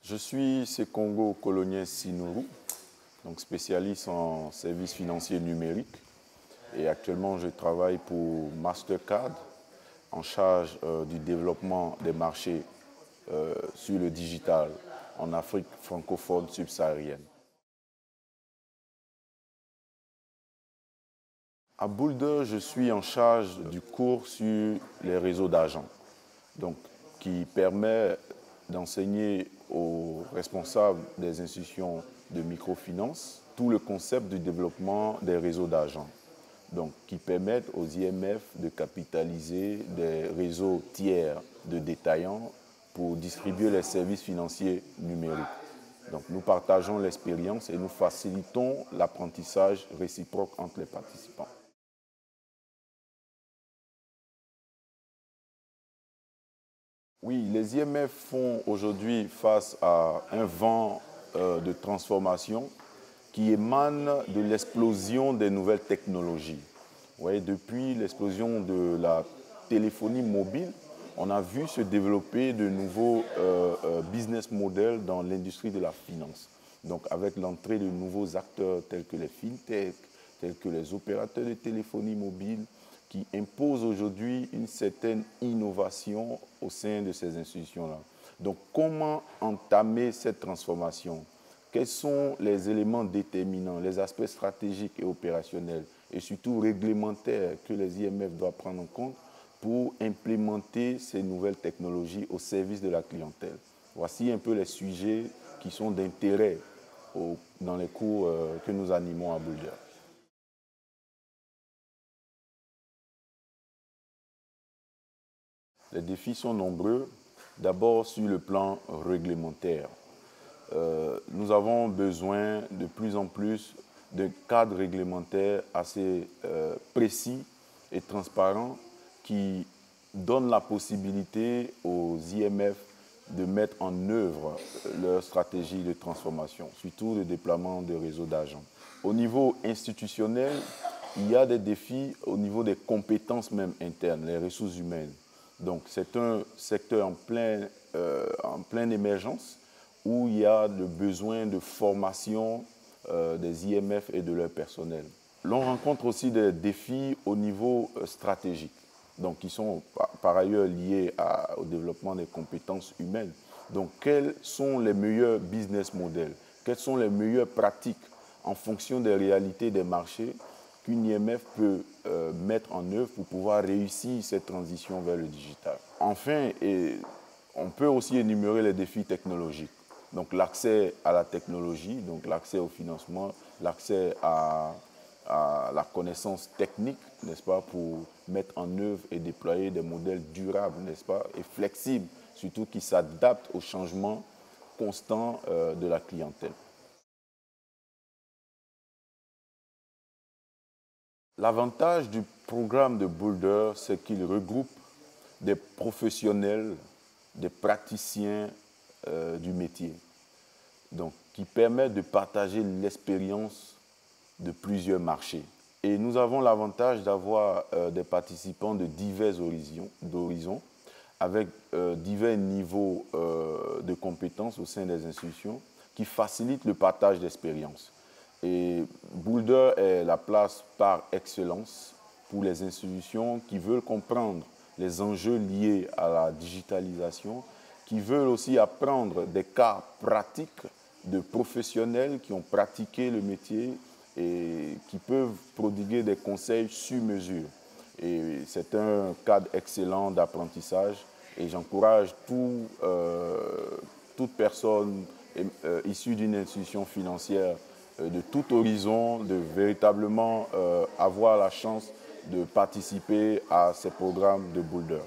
Je suis Sekongo Colonien Sinourou, donc spécialiste en services financiers numériques. Et actuellement, je travaille pour Mastercard en charge du développement des marchés sur le digital en Afrique francophone subsaharienne. À Boulder, je suis en charge du cours sur les réseaux d'agents, donc qui permet d'enseigner aux responsables des institutions de microfinance tout le concept du développement des réseaux d'agents, donc qui permettent aux IMF de capitaliser des réseaux tiers de détaillants pour distribuer les services financiers numériques. Donc nous partageons l'expérience et nous facilitons l'apprentissage réciproque entre les participants. Oui, les IMF font aujourd'hui face à un vent de transformation qui émane de l'explosion des nouvelles technologies. Vous voyez, depuis l'explosion de la téléphonie mobile, on a vu se développer de nouveaux business models dans l'industrie de la finance. Donc avec l'entrée de nouveaux acteurs tels que les fintech, tels que les opérateurs de téléphonie mobile, qui imposent aujourd'hui une certaine innovation au sein de ces institutions-là. Donc comment entamer cette transformation? Quels sont les éléments déterminants, les aspects stratégiques et opérationnels et surtout réglementaires que les IMF doivent prendre en compte pour implémenter ces nouvelles technologies au service de la clientèle? Voici un peu les sujets qui sont d'intérêt dans les cours que nous animons à Boulder. Les défis sont nombreux. D'abord sur le plan réglementaire. Nous avons besoin de plus en plus de cadres réglementaires assez précis et transparents qui donnent la possibilité aux IMF de mettre en œuvre leur stratégie de transformation, surtout le déploiement de réseaux d'agents. Au niveau institutionnel, il y a des défis au niveau des compétences même internes, les ressources humaines. Donc c'est un secteur en pleine émergence où il y a le besoin de formation des IMF et de leur personnel. L'on rencontre aussi des défis au niveau stratégique, donc qui sont par ailleurs liés au développement des compétences humaines. Donc quels sont les meilleurs business models? Quelles sont les meilleures pratiques en fonction des réalités des marchés qu'une IMF peut mettre en œuvre pour pouvoir réussir cette transition vers le digital? Enfin, on peut aussi énumérer les défis technologiques. Donc l'accès à la technologie, donc l'accès au financement, l'accès à la connaissance technique, n'est-ce pas, pour mettre en œuvre et déployer des modèles durables, n'est-ce pas, et flexibles, surtout qui s'adaptent aux changements constants de la clientèle. L'avantage du programme de Boulder, c'est qu'il regroupe des professionnels, des praticiens du métier, donc qui permet de partager l'expérience de plusieurs marchés. Et nous avons l'avantage d'avoir des participants de divers horizons avec divers niveaux de compétences au sein des institutions qui facilitent le partage d'expériences. Et Boulder est la place par excellence pour les institutions qui veulent comprendre les enjeux liés à la digitalisation, qui veulent aussi apprendre des cas pratiques de professionnels qui ont pratiqué le métier et qui peuvent prodiguer des conseils sur mesure. Et c'est un cadre excellent d'apprentissage et j'encourage toute personne issue d'une institution financière de tout horizon de véritablement avoir la chance de participer à ces programmes de Boulder.